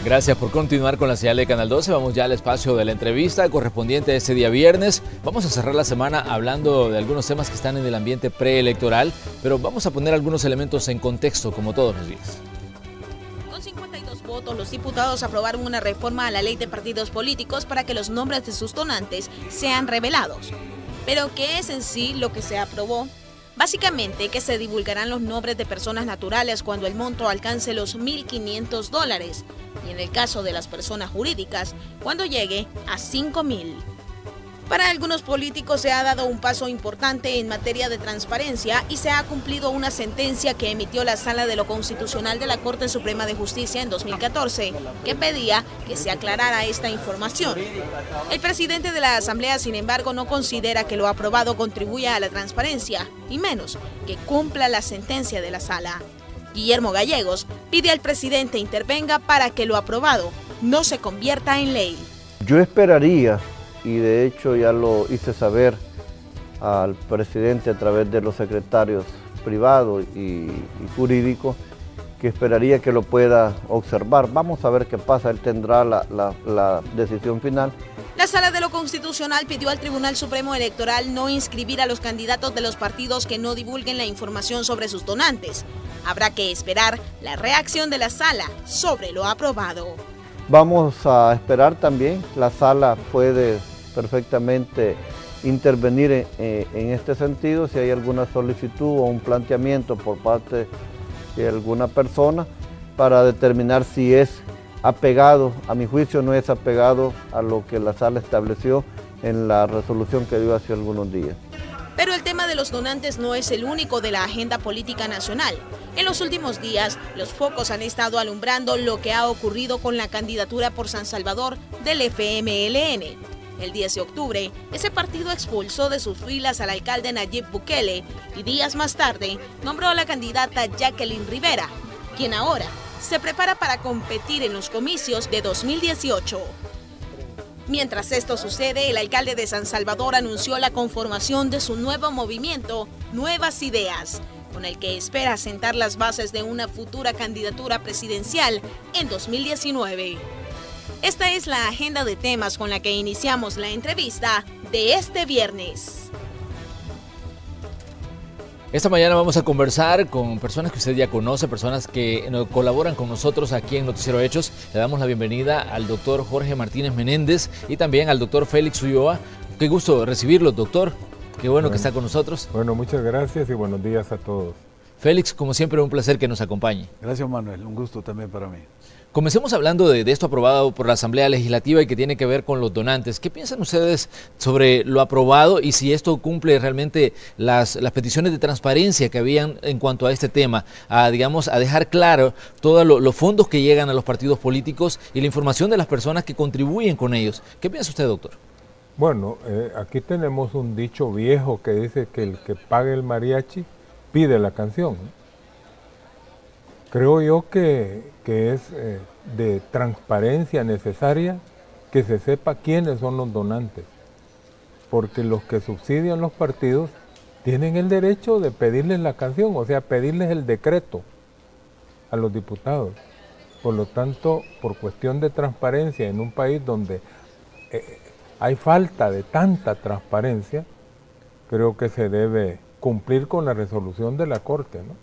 Gracias por continuar con la señal de Canal 12. Vamos ya al espacio de la entrevista correspondiente a este día viernes. Vamos a cerrar la semana hablando de algunos temas que están en el ambiente preelectoral, pero vamos a poner algunos elementos en contexto, como todos los días. Con 52 votos, los diputados aprobaron una reforma a la ley de partidos políticos para que los nombres de sus donantes sean revelados. ¿Pero qué es en sí lo que se aprobó? Básicamente que se divulgarán los nombres de personas naturales cuando el monto alcance los $1.500 y en el caso de las personas jurídicas, cuando llegue a $5.000. Para algunos políticos se ha dado un paso importante en materia de transparencia y se ha cumplido una sentencia que emitió la Sala de lo Constitucional de la Corte Suprema de Justicia en 2014, que pedía que se aclarara esta información. El presidente de la Asamblea, sin embargo, no considera que lo aprobado contribuya a la transparencia, y menos que cumpla la sentencia de la Sala. Guillermo Gallegos pide al presidente intervenga para que lo aprobado no se convierta en ley. Yo esperaría, y de hecho ya lo hice saber al presidente a través de los secretarios privados y jurídicos, que esperaría que lo pueda observar. Vamos a ver qué pasa, él tendrá la decisión final. La Sala de lo Constitucional pidió al Tribunal Supremo Electoral no inscribir a los candidatos de los partidos que no divulguen la información sobre sus donantes. Habrá que esperar la reacción de la Sala sobre lo aprobado. Vamos a esperar también, la Sala puede perfectamente intervenir en este sentido, si hay alguna solicitud o un planteamiento por parte de alguna persona para determinar si es apegado, a mi juicio no es apegado a lo que la Sala estableció en la resolución que dio hace algunos días. Pero el tema de los donantes no es el único de la agenda política nacional. En los últimos días, los focos han estado alumbrando lo que ha ocurrido con la candidatura por San Salvador del FMLN. El 10 de octubre, ese partido expulsó de sus filas al alcalde Nayib Bukele y días más tarde nombró a la candidata Jacqueline Rivera, quien ahora se prepara para competir en los comicios de 2018. Mientras esto sucede, el alcalde de San Salvador anunció la conformación de su nuevo movimiento, Nuevas Ideas, con el que espera sentar las bases de una futura candidatura presidencial en 2019. Esta es la agenda de temas con la que iniciamos la entrevista de este viernes. Esta mañana vamos a conversar con personas que usted ya conoce, personas que colaboran con nosotros aquí en Noticiero Hechos. Le damos la bienvenida al doctor Jorge Martínez Menéndez y también al doctor Félix Ulloa. Qué gusto recibirlo, doctor. Qué bueno que está con nosotros. Bueno, muchas gracias y buenos días a todos. Félix, como siempre, un placer que nos acompañe. Gracias, Manuel. Un gusto también para mí. Comencemos hablando de esto aprobado por la Asamblea Legislativa y que tiene que ver con los donantes. ¿Qué piensan ustedes sobre lo aprobado y si esto cumple realmente las peticiones de transparencia que habían en cuanto a este tema? A dejar claro todos los fondos que llegan a los partidos políticos y la información de las personas que contribuyen con ellos. ¿Qué piensa usted, doctor? Bueno, aquí tenemos un dicho viejo que dice que el que pague el mariachi pide la canción. Creo yo que es de transparencia necesaria que se sepa quiénes son los donantes, porque los que subsidian los partidos tienen el derecho de pedirles la canción, o sea, pedirles el decreto a los diputados. Por lo tanto, por cuestión de transparencia en un país donde hay falta de tanta transparencia, creo que se debe cumplir con la resolución de la Corte, ¿no?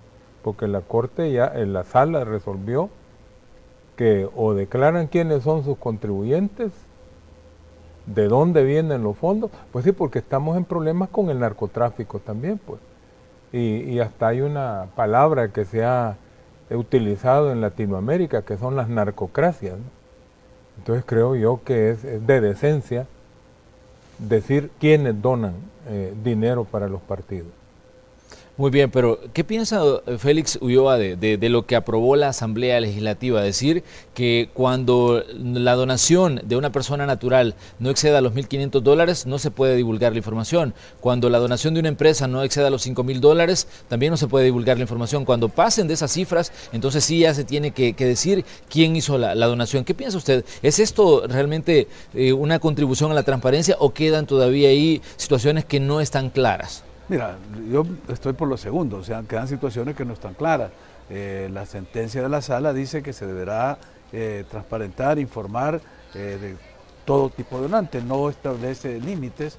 Porque la Corte ya en la Sala resolvió que o declaran quiénes son sus contribuyentes, de dónde vienen los fondos, pues sí, porque estamos en problemas con el narcotráfico también, pues. Y hasta hay una palabra que se ha utilizado en Latinoamérica, que son las narcocracias, ¿no? Entonces creo yo que es de decencia decir quiénes donan dinero para los partidos. Muy bien, pero ¿qué piensa Félix Ulloa de lo que aprobó la Asamblea Legislativa? Decir que cuando la donación de una persona natural no exceda los $1.500, no se puede divulgar la información. Cuando la donación de una empresa no exceda los $5.000, también no se puede divulgar la información. Cuando pasen de esas cifras, entonces sí ya se tiene que decir quién hizo la donación. ¿Qué piensa usted? ¿Es esto realmente una contribución a la transparencia o quedan todavía ahí situaciones que no están claras? Mira, yo estoy por lo segundo, o sea, quedan situaciones que no están claras. La sentencia de la Sala dice que se deberá transparentar, informar de todo tipo de donante, no establece límites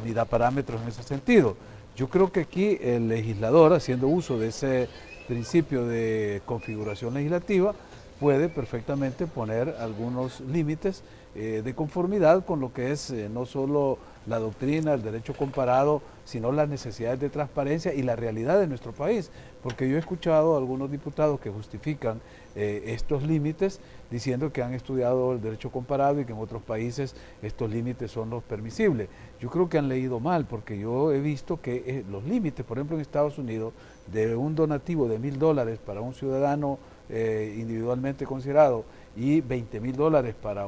ni da parámetros en ese sentido. Yo creo que aquí el legislador, haciendo uso de ese principio de configuración legislativa, puede perfectamente poner algunos límites de conformidad con lo que es no solo la doctrina, el derecho comparado, sino las necesidades de transparencia y la realidad de nuestro país. Porque yo he escuchado a algunos diputados que justifican estos límites diciendo que han estudiado el derecho comparado y que en otros países estos límites son los permisibles. Yo creo que han leído mal, porque yo he visto que los límites, por ejemplo en Estados Unidos, de un donativo de $1,000 para un ciudadano individualmente considerado y $20,000 para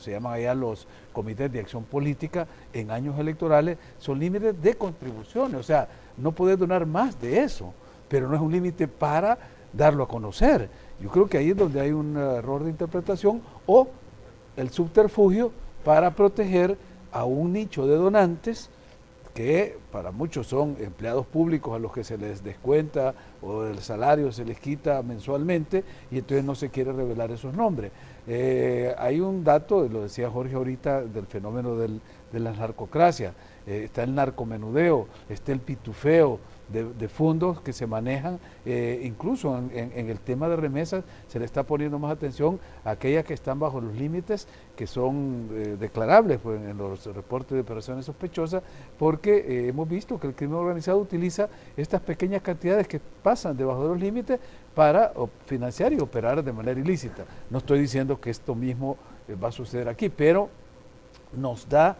se llaman allá los comités de acción política en años electorales, son límites de contribuciones, o sea, no puedes donar más de eso, pero no es un límite para darlo a conocer. Yo creo que ahí es donde hay un error de interpretación o el subterfugio para proteger a un nicho de donantes que para muchos son empleados públicos a los que se les descuenta o el salario se les quita mensualmente y entonces no se quiere revelar esos nombres. Hay un dato, lo decía Jorge ahorita, del fenómeno de la narcocracia, está el narcomenudeo, está el pitufeo de fondos que se manejan, incluso en el tema de remesas se le está poniendo más atención a aquellas que están bajo los límites que son declarables pues, en los reportes de operaciones sospechosas, porque hemos visto que el crimen organizado utiliza estas pequeñas cantidades que pasan debajo de los límites para financiar y operar de manera ilícita. No estoy diciendo que esto mismo va a suceder aquí, pero nos da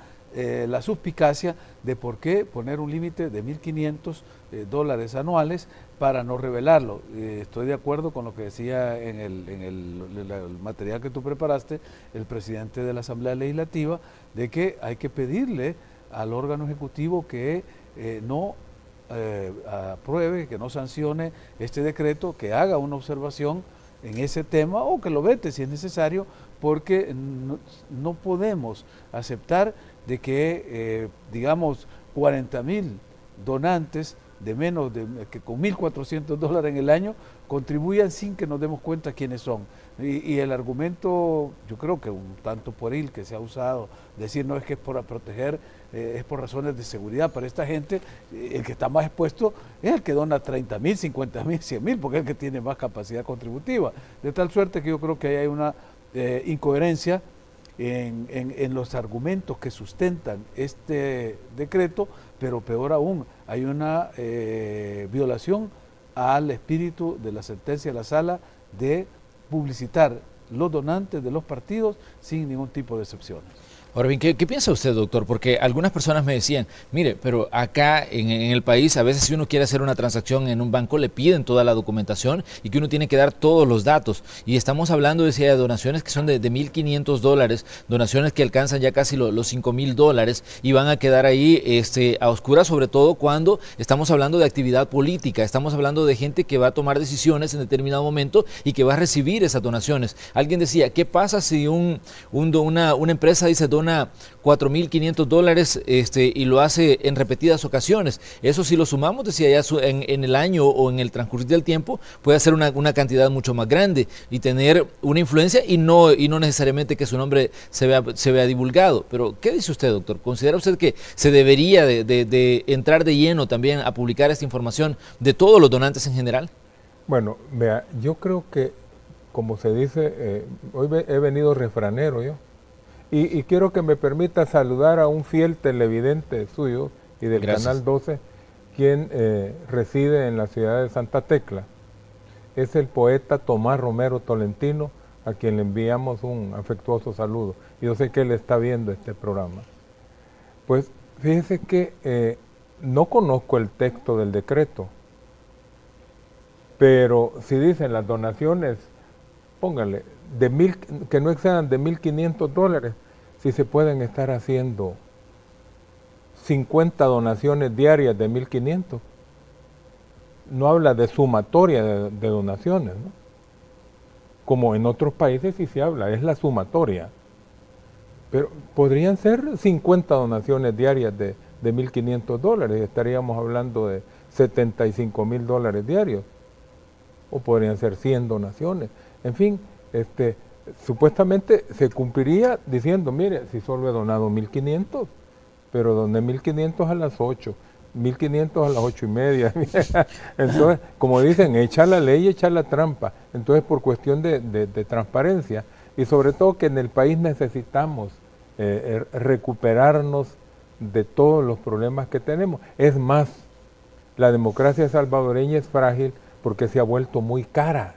la suspicacia de por qué poner un límite de $1,500 anuales para no revelarlo. Estoy de acuerdo con lo que decía en el material que tú preparaste el presidente de la Asamblea Legislativa, de que hay que pedirle al órgano ejecutivo que no apruebe, que no sancione este decreto, que haga una observación en ese tema o que lo vete si es necesario, porque no podemos aceptar de que, digamos, 40,000 donantes de menos que con $1,400 en el año contribuyan sin que nos demos cuenta quiénes son. Y el argumento, yo creo que un tanto pueril que se ha usado, decir no es que es por proteger, es por razones de seguridad para esta gente, el que está más expuesto es el que dona 30,000, 50,000, 100,000, porque es el que tiene más capacidad contributiva. De tal suerte que yo creo que ahí hay una incoherencia en los argumentos que sustentan este decreto, pero peor aún, hay una violación al espíritu de la sentencia de la sala de publicitar los donantes de los partidos sin ningún tipo de excepciones. Ahora bien, ¿qué piensa usted, doctor? Porque algunas personas me decían, mire, pero acá en el país a veces si uno quiere hacer una transacción en un banco le piden toda la documentación y que uno tiene que dar todos los datos. Y estamos hablando, decía, de donaciones que son de $1,500, donaciones que alcanzan ya casi los $5,000 y van a quedar ahí a oscuras, sobre todo cuando estamos hablando de actividad política, estamos hablando de gente que va a tomar decisiones en determinado momento y que va a recibir esas donaciones. Alguien decía, ¿qué pasa si una empresa dice dona $4,500 y lo hace en repetidas ocasiones? Eso si lo sumamos, decía ya en el año o en el transcurrir del tiempo, puede ser una cantidad mucho más grande y tener una influencia y no necesariamente que su nombre se vea divulgado. Pero, ¿qué dice usted, doctor? ¿Considera usted que se debería de entrar de lleno también a publicar esta información de todos los donantes en general? Bueno, vea, yo creo que, como se dice, hoy he venido refranero yo. Y quiero que me permita saludar a un fiel televidente suyo y del Gracias. Canal 12, quien reside en la ciudad de Santa Tecla. Es el poeta Tomás Romero Tolentino, a quien le enviamos un afectuoso saludo. Yo sé que él está viendo este programa. Pues fíjese que no conozco el texto del decreto, pero si dicen las donaciones, póngale, que no excedan de $1,500, si se pueden estar haciendo 50 donaciones diarias de 1,500. No habla de sumatoria de donaciones, ¿no? Como en otros países sí se habla, es la sumatoria. Pero podrían ser 50 donaciones diarias de $1,500, estaríamos hablando de $75,000 diarios. O podrían ser 100 donaciones. En fin, supuestamente se cumpliría diciendo, mire, si solo he donado 1.500, pero doné 1.500 a las 8, 1.500 a las 8:30. Entonces, como dicen, echar la ley y echar la trampa. Entonces, por cuestión de transparencia, y sobre todo que en el país necesitamos recuperarnos de todos los problemas que tenemos. Es más, la democracia salvadoreña es frágil porque se ha vuelto muy cara.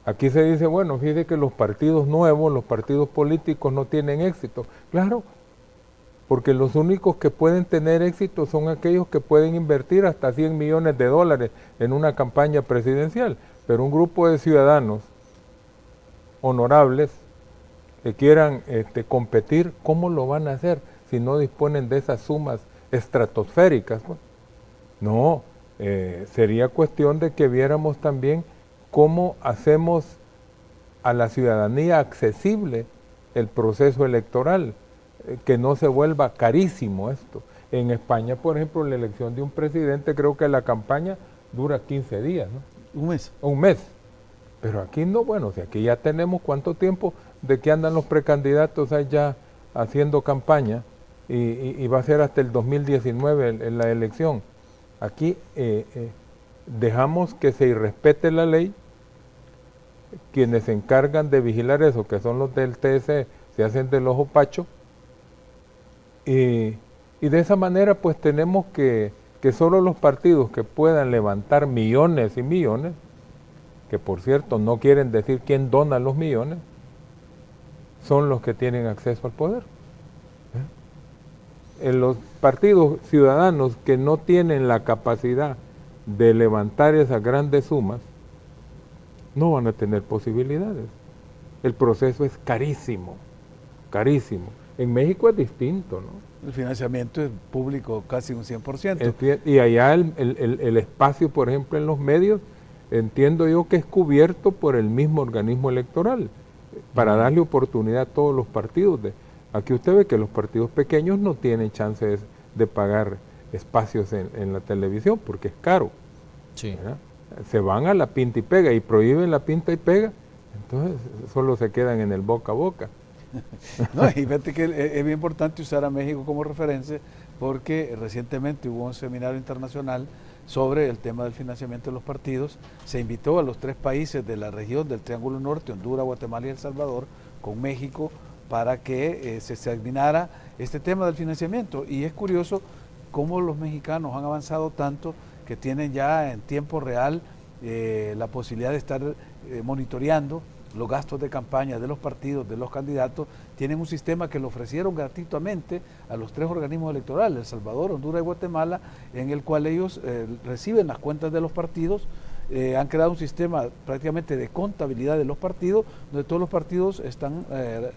Aquí se dice, bueno, fíjate que los partidos nuevos, los partidos políticos no tienen éxito. Claro, porque los únicos que pueden tener éxito son aquellos que pueden invertir hasta $100 millones en una campaña presidencial. Pero un grupo de ciudadanos honorables que quieran competir, ¿cómo lo van a hacer si no disponen de esas sumas estratosféricas? No, sería cuestión de que viéramos también cómo hacemos a la ciudadanía accesible el proceso electoral, que no se vuelva carísimo esto. En España, por ejemplo, la elección de un presidente, creo que la campaña dura 15 días, ¿no? Un mes. Un mes. Pero aquí no, bueno, si aquí ya tenemos cuánto tiempo de que andan los precandidatos allá haciendo campaña y va a ser hasta el 2019 la elección. Aquí dejamos que se irrespete la ley. Quienes se encargan de vigilar eso, que son los del TSE, se hacen del ojo pacho, y de esa manera pues tenemos que solo los partidos que puedan levantar millones y millones, que por cierto no quieren decir quién dona los millones, son los que tienen acceso al poder. En los partidos ciudadanos que no tienen la capacidad de levantar esas grandes sumas, no van a tener posibilidades. El proceso es carísimo, carísimo. En México es distinto, ¿no? El financiamiento es público casi un 100%. Y allá el espacio, por ejemplo, en los medios, entiendo yo que es cubierto por el mismo organismo electoral, para darle oportunidad a todos los partidos. Aquí usted ve que los partidos pequeños no tienen chances de pagar espacios en la televisión, porque es caro. Sí. ¿Verdad? Se van a la pinta y pega y prohíben la pinta y pega, entonces solo se quedan en el boca a boca. No, y fíjate que es bien importante usar a México como referencia, porque recientemente hubo un seminario internacional sobre el tema del financiamiento de los partidos. Se invitó a los 3 países de la región del Triángulo Norte, Honduras, Guatemala y El Salvador, con México, para que se examinara este tema del financiamiento. Y es curioso cómo los mexicanos han avanzado tanto que tienen ya en tiempo real la posibilidad de estar monitoreando los gastos de campaña de los partidos, de los candidatos. Tienen un sistema que lo ofrecieron gratuitamente a los 3 organismos electorales, El Salvador, Honduras y Guatemala, en el cual ellos reciben las cuentas de los partidos. Han creado un sistema prácticamente de contabilidad de los partidos, donde todos los partidos están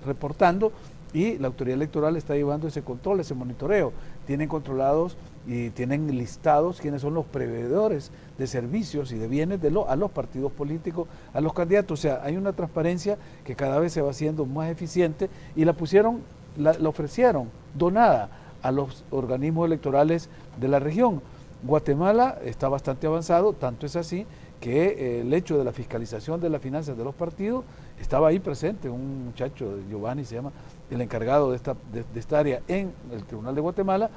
reportando, y la autoridad electoral está llevando ese control, ese monitoreo. Tienen controlados y tienen listados quiénes son los proveedores de servicios y de bienes a los partidos políticos, a los candidatos. O sea, hay una transparencia que cada vez se va haciendo más eficiente, y la ofrecieron donada a los organismos electorales de la región. Guatemala está bastante avanzado, tanto es así que el hecho de la fiscalización de las finanzas de los partidos estaba ahí presente. Un muchacho, Giovanni se llama, el encargado de esta área en el Tribunal de Guatemala,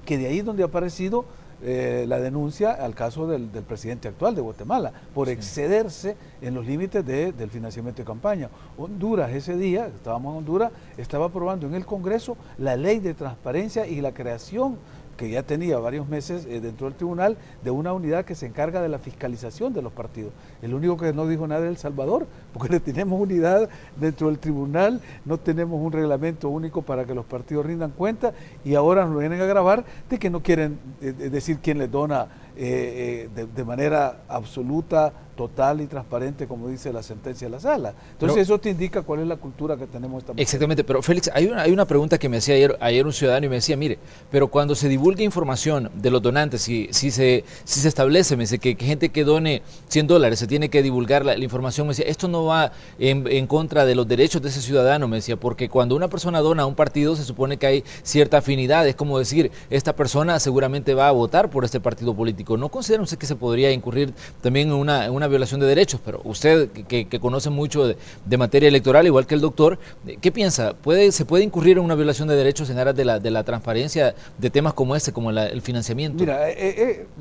que de ahí es donde ha aparecido la denuncia al caso del presidente actual de Guatemala, por excederse en los límites del financiamiento de campaña. Honduras, ese día, estábamos en Honduras, estaba aprobando en el Congreso la ley de transparencia y la creación, que ya tenía varios meses dentro del tribunal, de una unidad que se encarga de la fiscalización de los partidos. El único que no dijo nada es El Salvador, porque no tenemos unidad dentro del tribunal, no tenemos un reglamento único para que los partidos rindan cuenta, y ahora nos vienen a grabar de que no quieren decir quién les dona de manera absoluta, total y transparente, como dice la sentencia de la sala. Entonces eso te indica cuál es la cultura que tenemos esta. Exactamente, pero Félix, hay una pregunta que me hacía ayer un ciudadano, y me decía, mire, pero cuando se divulga información de los donantes, si se establece, me dice, que gente que done $100 se tiene que divulgar la información, me decía, esto no va en contra de los derechos de ese ciudadano, me decía, porque cuando una persona dona a un partido se supone que hay cierta afinidad, es como decir, esta persona seguramente va a votar por este partido político. ¿No considera usted que se podría incurrir también en una una violación de derechos, pero usted que conoce mucho de materia electoral, igual que el doctor, ¿qué piensa? ¿Se puede incurrir en una violación de derechos en aras de la transparencia de temas como este, como el financiamiento? Mira,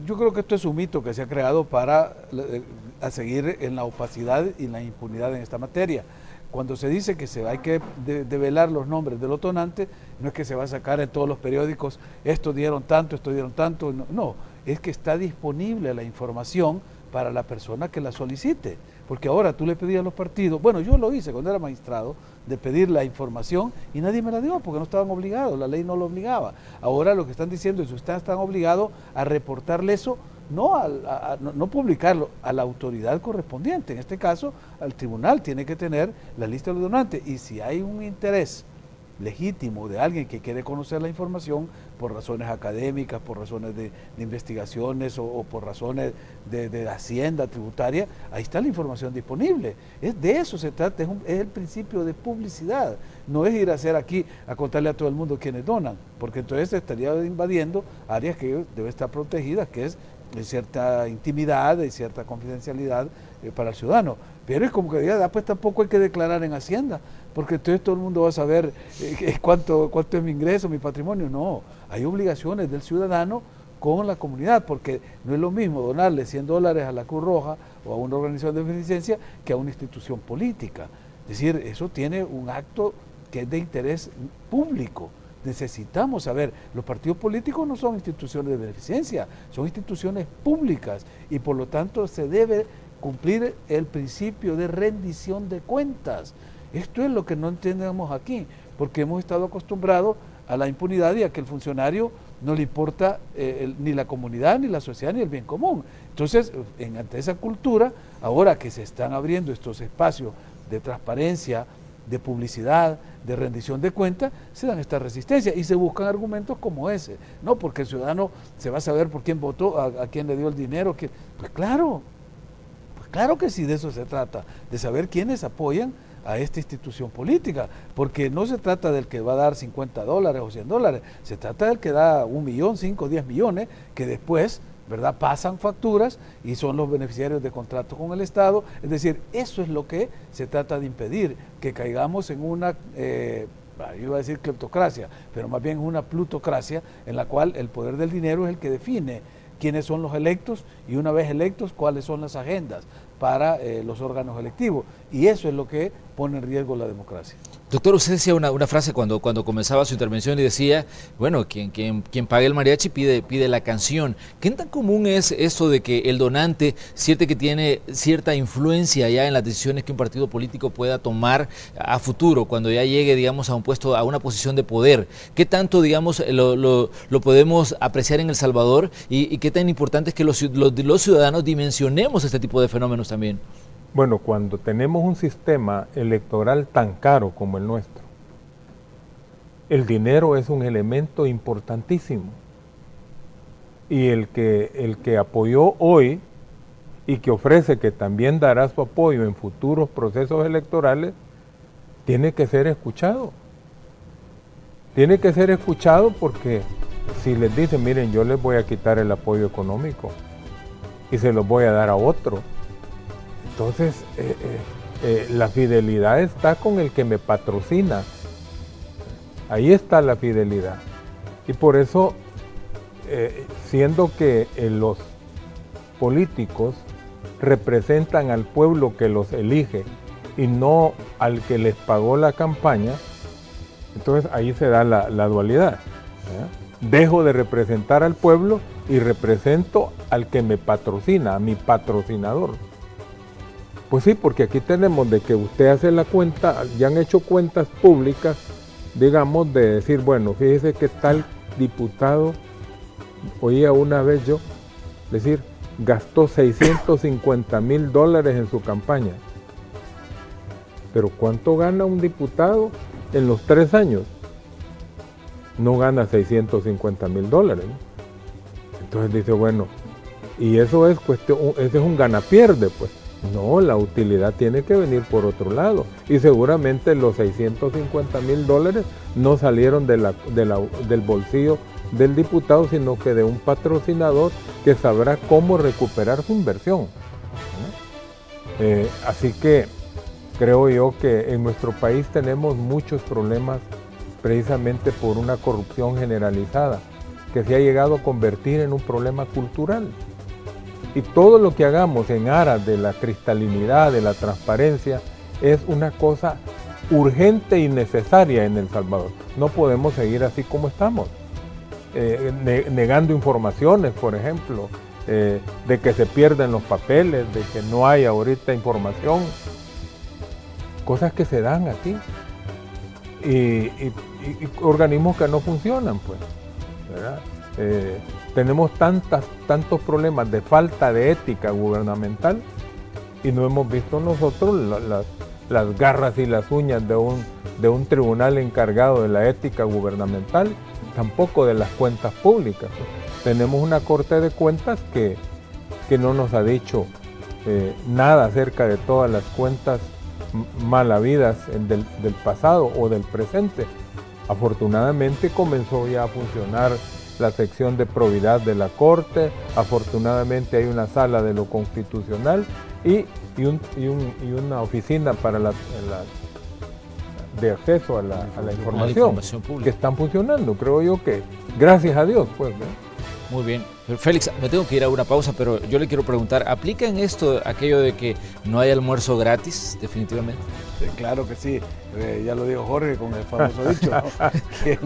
yo creo que esto es un mito que se ha creado para a seguir en la opacidad y la impunidad en esta materia. Cuando se dice que hay que develar los nombres de los donantes, no es que se va a sacar en todos los periódicos, esto dieron tanto, no, es que está disponible la información para la persona que la solicite, porque ahora tú le pedías a los partidos, bueno, yo lo hice cuando era magistrado, de pedir la información y nadie me la dio porque no estaban obligados, la ley no lo obligaba. Ahora lo que están diciendo es que ustedes están obligados a reportarle eso, no publicarlo, a la autoridad correspondiente, en este caso al tribunal tiene que tener la lista de los donantes, y si hay un interés legítimo de alguien que quiere conocer la información por razones académicas, por razones de investigaciones o por razones de hacienda tributaria, ahí está la información disponible. De eso se trata, es el principio de publicidad, no es ir a hacer aquí a contarle a todo el mundo quienes donan, porque entonces se estaría invadiendo áreas que deben estar protegidas, que es de cierta intimidad, de cierta confidencialidad para el ciudadano. Pero es como que diga, pues tampoco hay que declarar en Hacienda, porque entonces todo el mundo va a saber cuánto es mi ingreso, mi patrimonio. No, hay obligaciones del ciudadano con la comunidad, porque no es lo mismo donarle $100 a la Cruz Roja o a una organización de beneficencia que a una institución política. Es decir, eso tiene un acto que es de interés público. Necesitamos saber, los partidos políticos no son instituciones de beneficencia, son instituciones públicas y por lo tanto se debe cumplir el principio de rendición de cuentas. Esto es lo que no entendemos aquí, porque hemos estado acostumbrados a la impunidad y a que el funcionario no le importa ni la comunidad, ni la sociedad, ni el bien común. Entonces, ante esa cultura, ahora que se están abriendo estos espacios de transparencia, de publicidad, de rendición de cuentas, se dan esta resistencia y se buscan argumentos como ese, no porque el ciudadano se va a saber por quién votó, a quién le dio el dinero, pues claro que sí, de eso se trata, de saber quiénes apoyan a esta institución política, porque no se trata del que va a dar $50 o $100, se trata del que da 1 millón, 5, 10 millones, que después, ¿verdad?, pasan facturas y son los beneficiarios de contratos con el Estado. Es decir, eso es lo que se trata de impedir, que caigamos en una, yo iba a decir cleptocracia, pero más bien una plutocracia en la cual el poder del dinero es el que define quiénes son los electos y una vez electos cuáles son las agendas para los órganos electivos, y eso es lo que pone en riesgo la democracia. Doctor, usted decía una frase cuando comenzaba su intervención y decía, bueno, quien pague el mariachi pide la canción. ¿Qué tan común es eso de que el donante siente que tiene cierta influencia ya en las decisiones que un partido político pueda tomar a futuro, cuando ya llegue, digamos, a un puesto, a una posición de poder? ¿Qué tanto, digamos, lo podemos apreciar en El Salvador y qué tan importante es que los ciudadanos dimensionemos este tipo de fenómenos también? Bueno, cuando tenemos un sistema electoral tan caro como el nuestro, el dinero es un elemento importantísimo. Y el que apoyó hoy y que ofrece que también dará su apoyo en futuros procesos electorales, tiene que ser escuchado. Tiene que ser escuchado porque si les dicen, miren, yo les voy a quitar el apoyo económico y se los voy a dar a otro, entonces la fidelidad está con el que me patrocina. Ahí está la fidelidad. Y por eso, siendo que los políticos representan al pueblo que los elige y no al que les pagó la campaña, entonces ahí se da la dualidad. Dejo de representar al pueblo y represento al que me patrocina, a mi patrocinador. Pues sí, porque aquí tenemos de que usted hace la cuenta, ya han hecho cuentas públicas, digamos, de decir, bueno, fíjese que tal diputado, oía una vez yo, decir, gastó $650,000 en su campaña. Pero ¿cuánto gana un diputado en los 3 años? No gana $650,000, ¿no? Entonces dice, bueno, y eso es cuestión, ese es un gana-pierde, pues. No, la utilidad tiene que venir por otro lado. Y seguramente los $650,000 no salieron del bolsillo del diputado, sino que de un patrocinador que sabrá cómo recuperar su inversión. Así que creo yo que en nuestro país tenemos muchos problemas precisamente por una corrupción generalizada que se ha llegado a convertir en un problema cultural. Y todo lo que hagamos en aras de la cristalinidad, de la transparencia, es una cosa urgente y necesaria en El Salvador. No podemos seguir así como estamos, negando informaciones, por ejemplo, de que se pierden los papeles, de que no hay ahorita información, cosas que se dan aquí, y organismos que no funcionan, pues, ¿verdad? Tenemos tantos problemas de falta de ética gubernamental y no hemos visto nosotros las garras y las uñas de un tribunal encargado de la ética gubernamental, tampoco de las cuentas públicas. Tenemos una Corte de Cuentas que no nos ha dicho nada acerca de todas las cuentas mal habidas del pasado o del presente. Afortunadamente comenzó ya a funcionar la sección de probidad de la Corte, afortunadamente hay una sala de lo constitucional y una oficina para de acceso a la información pública que están funcionando, creo yo que gracias a Dios, pues, ¿no? Muy bien. Félix, me tengo que ir a una pausa, pero yo le quiero preguntar, ¿aplica en esto aquello de que no hay almuerzo gratis, definitivamente? Sí, claro que sí, ya lo dijo Jorge con el famoso dicho, ¿no? Que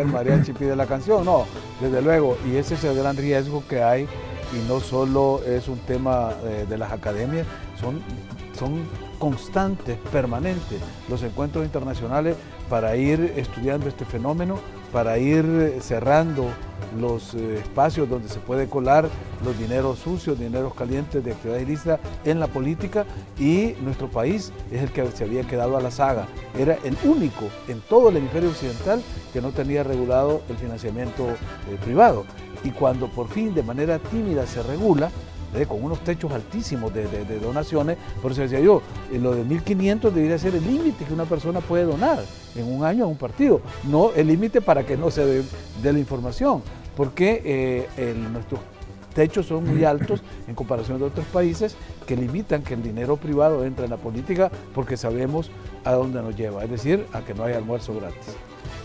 el mariachi pide la canción, no, desde luego, y ese es el gran riesgo que hay, y no solo es un tema de las academias, son constantes, permanentes, los encuentros internacionales para ir estudiando este fenómeno, para ir cerrando los espacios donde se puede colar los dineros sucios, dineros calientes de actividad ilícita en la política, y nuestro país es el que se había quedado a la saga. Era el único en todo el hemisferio occidental que no tenía regulado el financiamiento privado. Y cuando por fin de manera tímida se regula, con unos techos altísimos de donaciones, por eso decía yo, lo de 1.500 debería ser el límite que una persona puede donar en un año a un partido, no el límite para que no se dé la información, porque nuestros techos son muy altos en comparación de otros países que limitan que el dinero privado entre en la política porque sabemos a dónde nos lleva, es decir, a que no hay almuerzo gratis.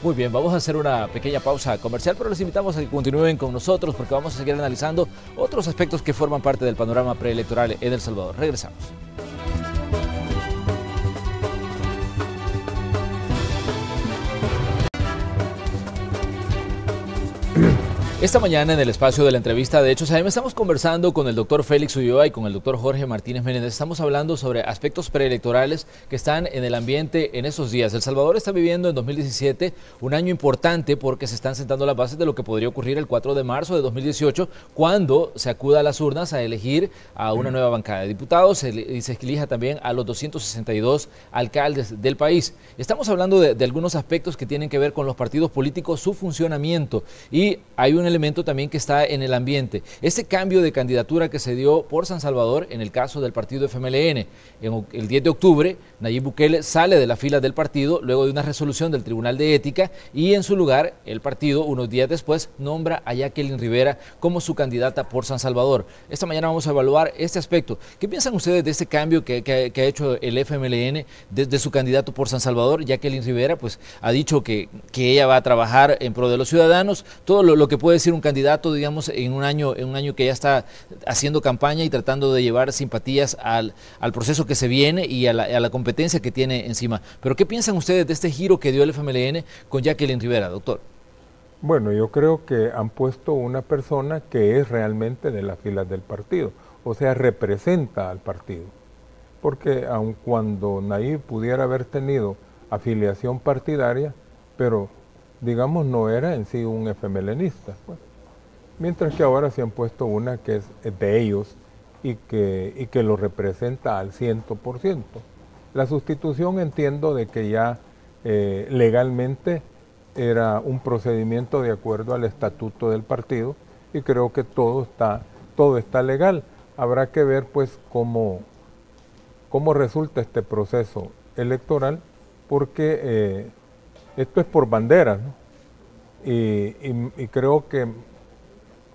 Muy bien, vamos a hacer una pequeña pausa comercial, pero les invitamos a que continúen con nosotros porque vamos a seguir analizando otros aspectos que forman parte del panorama preelectoral en El Salvador. Regresamos. Esta mañana en el espacio de la entrevista de Hechos AM estamos conversando con el doctor Félix Ulloa y con el doctor Jorge Martínez Menéndez. Estamos hablando sobre aspectos preelectorales que están en el ambiente en estos días. El Salvador está viviendo en 2017 un año importante porque se están sentando las bases de lo que podría ocurrir el 4 de marzo de 2018 cuando se acuda a las urnas a elegir a una nueva bancada de diputados y se elija también a los 262 alcaldes del país. Estamos hablando de algunos aspectos que tienen que ver con los partidos políticos, su funcionamiento, y hay un elemento también que está en el ambiente. Este cambio de candidatura que se dio por San Salvador en el caso del partido FMLN. El 10 de octubre, Nayib Bukele sale de las filas del partido luego de una resolución del Tribunal de Ética y en su lugar el partido, unos días después, nombra a Jacqueline Rivera como su candidata por San Salvador. Esta mañana vamos a evaluar este aspecto. ¿Qué piensan ustedes de este cambio que ha hecho el FMLN desde su candidato por San Salvador? Jacqueline Rivera pues ha dicho que ella va a trabajar en pro de los ciudadanos, todo lo que puede decir un candidato, digamos, en un año que ya está haciendo campaña y tratando de llevar simpatías al proceso que se viene y a la competencia que tiene encima. Pero ¿qué piensan ustedes de este giro que dio el FMLN con Jacqueline Rivera, doctor? Bueno, yo creo que han puesto una persona que es realmente de las filas del partido, o sea, representa al partido. Porque aun cuando Nayib pudiera haber tenido afiliación partidaria, pero digamos no era en sí un FMLNista, pues. Mientras que ahora se han puesto una que es de ellos y que lo representa al 100%. La sustitución entiendo de que ya legalmente era un procedimiento de acuerdo al estatuto del partido y creo que todo está legal. Habrá que ver pues cómo resulta este proceso electoral, porque esto es por banderas, ¿no? Y creo que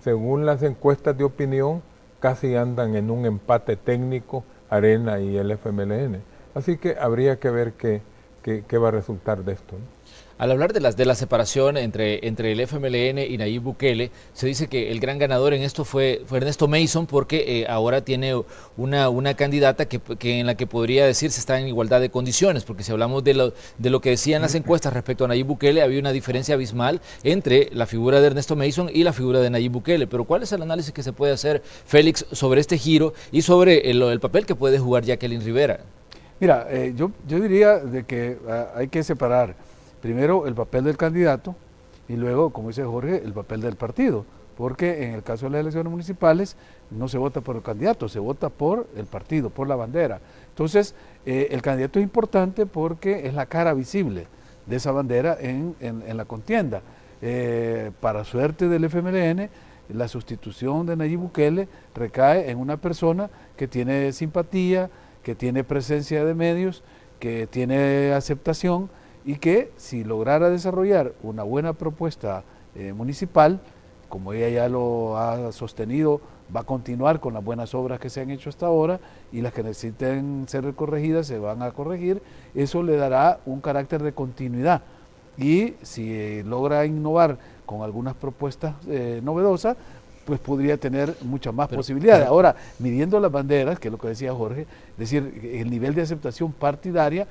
según las encuestas de opinión casi andan en un empate técnico Arena y el FMLN. Así que habría que ver qué va a resultar de esto, ¿no? Al hablar de la separación entre el FMLN y Nayib Bukele, se dice que el gran ganador en esto fue Ernesto Mason, porque ahora tiene una candidata que en la que podría decirse está en igualdad de condiciones, porque si hablamos de lo que decían las encuestas respecto a Nayib Bukele, había una diferencia abismal entre la figura de Ernesto Mason y la figura de Nayib Bukele. Pero ¿cuál es el análisis que se puede hacer, Félix, sobre este giro y sobre el papel que puede jugar Jacqueline Rivera? Mira, yo diría de que hay que separar primero el papel del candidato y luego, como dice Jorge, el papel del partido, porque en el caso de las elecciones municipales no se vota por el candidato, se vota por el partido, por la bandera. Entonces, el candidato es importante porque es la cara visible de esa bandera en la contienda. Para suerte del FMLN, la sustitución de Nayib Bukele recae en una persona que tiene simpatía, que tiene presencia de medios, que tiene aceptación, y que si lograra desarrollar una buena propuesta municipal, como ella ya lo ha sostenido, va a continuar con las buenas obras que se han hecho hasta ahora y las que necesiten ser corregidas se van a corregir, eso le dará un carácter de continuidad y si logra innovar con algunas propuestas novedosas, pues podría tener muchas más posibilidades. Ahora, midiendo las banderas, que es lo que decía Jorge, es decir, el nivel de aceptación partidaria,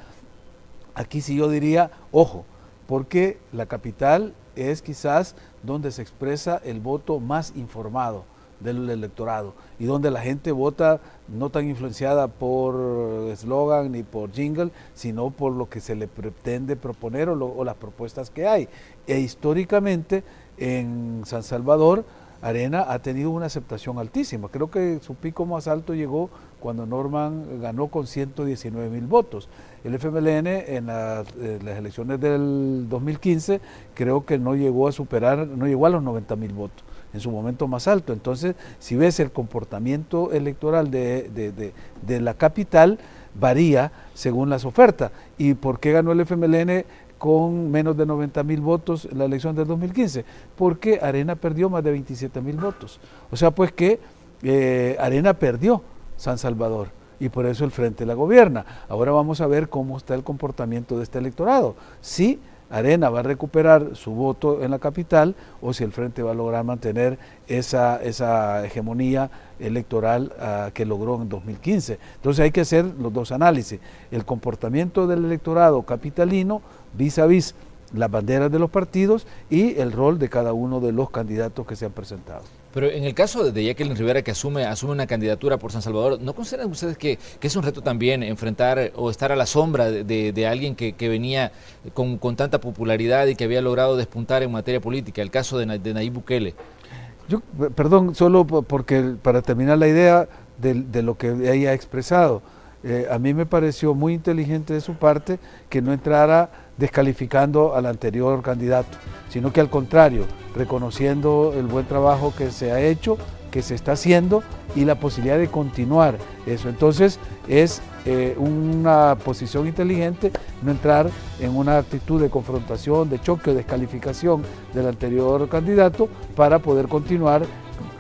aquí sí yo diría, ojo, porque la capital es quizás donde se expresa el voto más informado del electorado y donde la gente vota no tan influenciada por eslogan ni por jingle, sino por lo que se le pretende proponer o las propuestas que hay. E históricamente en San Salvador, Arena ha tenido una aceptación altísima. Creo que su pico más alto llegó cuando Norman ganó con 119,000 votos. El FMLN en las elecciones del 2015 creo que no llegó a los 90,000 votos, en su momento más alto. Entonces, si ves el comportamiento electoral de la capital, varía según las ofertas. ¿Y por qué ganó el FMLN con menos de 90,000 votos en la elección del 2015? Porque Arena perdió más de 27,000 votos. O sea, pues que Arena perdió San Salvador y por eso el Frente la gobierna. Ahora vamos a ver cómo está el comportamiento de este electorado. Si Arena va a recuperar su voto en la capital o si el Frente va a lograr mantener esa hegemonía electoral que logró en 2015. Entonces hay que hacer los dos análisis, el comportamiento del electorado capitalino vis a vis las banderas de los partidos y el rol de cada uno de los candidatos que se han presentado. Pero en el caso de Jacqueline Rivera, que asume una candidatura por San Salvador, ¿no consideran ustedes que es un reto también enfrentar o estar a la sombra de alguien que venía con tanta popularidad y que había logrado despuntar en materia política, el caso de Nayib Bukele? Yo, perdón, solo porque para terminar la idea de lo que ella ha expresado, a mí me pareció muy inteligente de su parte que no entrara descalificando al anterior candidato, sino que al contrario, reconociendo el buen trabajo que se ha hecho, que se está haciendo y la posibilidad de continuar eso. Entonces es una posición inteligente no entrar en una actitud de confrontación, de choque o descalificación del anterior candidato para poder continuar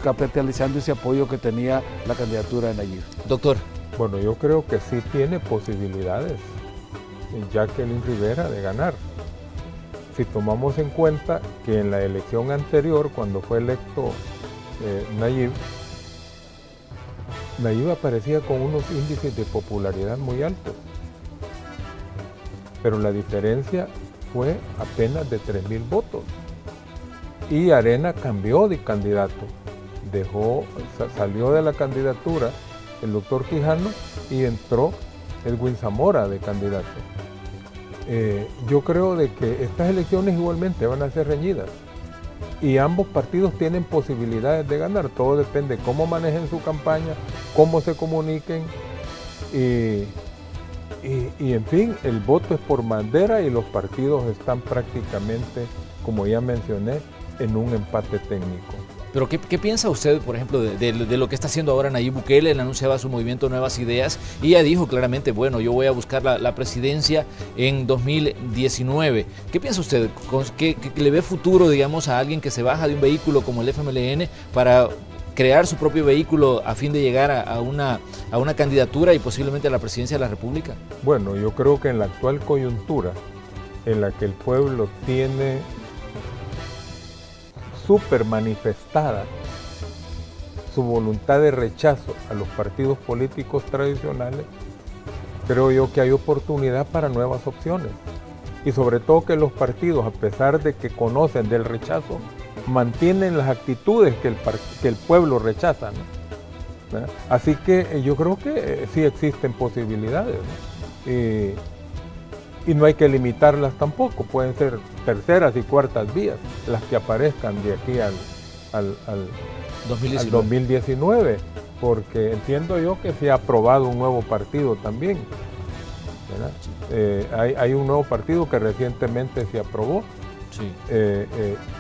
capitalizando ese apoyo que tenía la candidatura de Nayib. Doctor. Bueno, yo creo que sí tiene posibilidades Jacqueline Rivera de ganar. Si tomamos en cuenta que en la elección anterior, cuando fue electo Nayib aparecía con unos índices de popularidad muy altos, pero la diferencia fue apenas de 3,000 votos y Arena cambió de candidato, salió de la candidatura el doctor Quijano y entró Edwin Zamora de candidato. Yo creo de que estas elecciones igualmente van a ser reñidas y ambos partidos tienen posibilidades de ganar, todo depende de cómo manejen su campaña, cómo se comuniquen y en fin, el voto es por bandera y los partidos están prácticamente, como ya mencioné, en un empate técnico. Pero ¿qué piensa usted, por ejemplo, de lo que está haciendo ahora Nayib Bukele? Él anunciaba su movimiento Nuevas Ideas y ya dijo claramente, bueno, yo voy a buscar la presidencia en 2019. ¿Qué piensa usted? ¿Que le ve futuro, digamos, a alguien que se baja de un vehículo como el FMLN para crear su propio vehículo a fin de llegar a una candidatura y posiblemente a la presidencia de la República? Bueno, yo creo que en la actual coyuntura, en la que el pueblo tiene súper manifestada su voluntad de rechazo a los partidos políticos tradicionales, creo yo que hay oportunidad para nuevas opciones. Y sobre todo que los partidos, a pesar de que conocen del rechazo, mantienen las actitudes que el pueblo rechaza, ¿no? ¿Verdad? Así que yo creo que sí existen posibilidades, ¿no? Y no hay que limitarlas tampoco, pueden ser terceras y cuartas vías las que aparezcan de aquí al 2019, porque entiendo yo que se ha aprobado un nuevo partido también, ¿verdad? Hay un nuevo partido que recientemente se aprobó. Sí.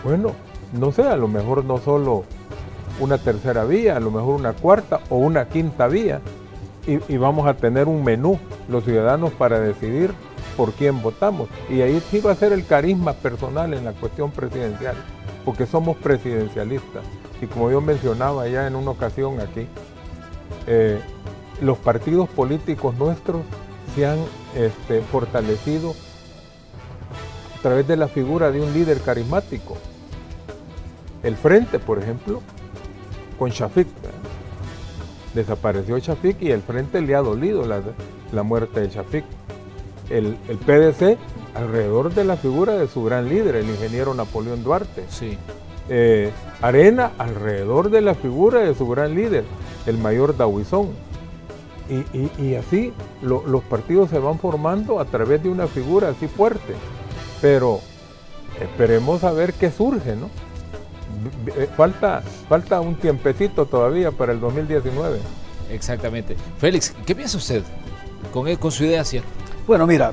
Bueno, no sé, a lo mejor no solo una tercera vía, a lo mejor una cuarta o una quinta vía, y vamos a tener un menú los ciudadanos para decidir por quién votamos. Y ahí sí va a ser el carisma personal en la cuestión presidencial, porque somos presidencialistas. Y como yo mencionaba ya en una ocasión aquí, los partidos políticos nuestros se han fortalecido a través de la figura de un líder carismático. El Frente, por ejemplo, con Shafik, ¿verdad? Desapareció Shafik y el Frente le ha dolido la muerte de Shafik. El PDC, alrededor de la figura de su gran líder, el ingeniero Napoleón Duarte. Sí. Arena, alrededor de la figura de su gran líder, el mayor Dauizón. Y así los partidos se van formando a través de una figura así fuerte. Pero esperemos a ver qué surge, ¿no? Falta un tiempecito todavía para el 2019. Exactamente. Félix, ¿qué piensa usted con su idea cierta? Bueno, mira,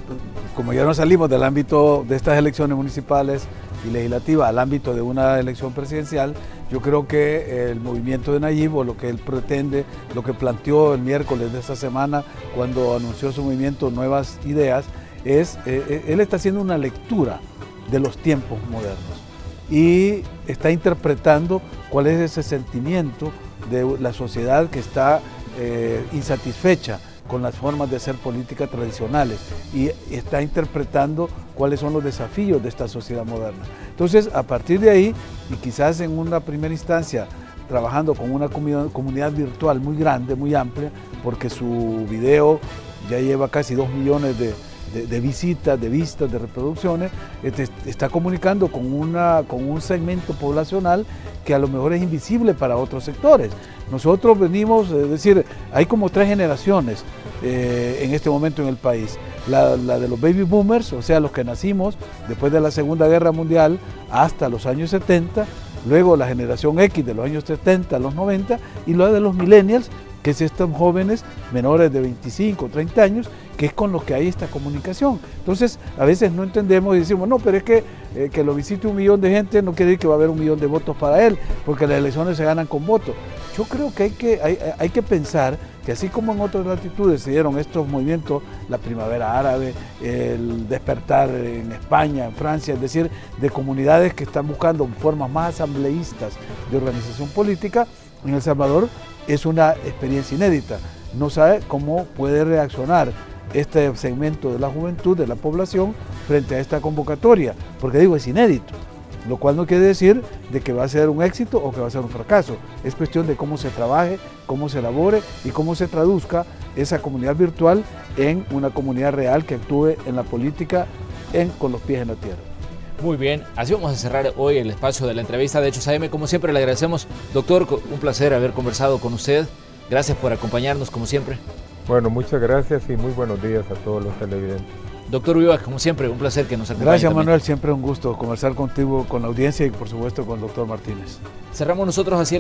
como ya nos salimos del ámbito de estas elecciones municipales y legislativas al ámbito de una elección presidencial, yo creo que el movimiento de Nayib, o lo que él pretende, lo que planteó el miércoles de esta semana cuando anunció su movimiento Nuevas Ideas, él está haciendo una lectura de los tiempos modernos y está interpretando cuál es ese sentimiento de la sociedad que está insatisfecha con las formas de hacer política tradicionales y está interpretando cuáles son los desafíos de esta sociedad moderna. Entonces, a partir de ahí, y quizás en una primera instancia, trabajando con una comunidad virtual muy grande, muy amplia, porque su video ya lleva casi 2 millones de visitas, de vistas, de reproducciones, está comunicando con un segmento poblacional que a lo mejor es invisible para otros sectores. Nosotros venimos, es decir, hay como 3 generaciones en este momento en el país. La de los baby boomers, o sea, los que nacimos después de la Segunda Guerra Mundial hasta los años 70, luego la generación X de los años 70 a los 90 y luego de los millennials, que es estos jóvenes menores de 25, 30 años, que es con los que hay esta comunicación. Entonces, a veces no entendemos y decimos, no, pero es que lo visite 1 millón de gente no quiere decir que va a haber 1 millón de votos para él, porque las elecciones se ganan con votos. Yo creo que hay que pensar que así como en otras latitudes se dieron estos movimientos, la primavera árabe, el despertar en España, en Francia, es decir, de comunidades que están buscando formas más asambleístas de organización política, en El Salvador es una experiencia inédita. No sabe cómo puede reaccionar este segmento de la juventud, de la población, frente a esta convocatoria, porque digo, es inédito, lo cual no quiere decir de que va a ser un éxito o que va a ser un fracaso. Es cuestión de cómo se trabaje, cómo se elabore y cómo se traduzca esa comunidad virtual en una comunidad real que actúe en la política con los pies en la tierra. Muy bien, así vamos a cerrar hoy el espacio de la entrevista de Hechos AM. Como siempre le agradecemos, doctor, un placer haber conversado con usted. Gracias por acompañarnos, como siempre. Bueno, muchas gracias y muy buenos días a todos los televidentes. Doctor Ulloa, como siempre, un placer que nos acompañe. Gracias, también. Manuel, siempre un gusto conversar contigo, con la audiencia y por supuesto con el doctor Martínez. Cerramos nosotros así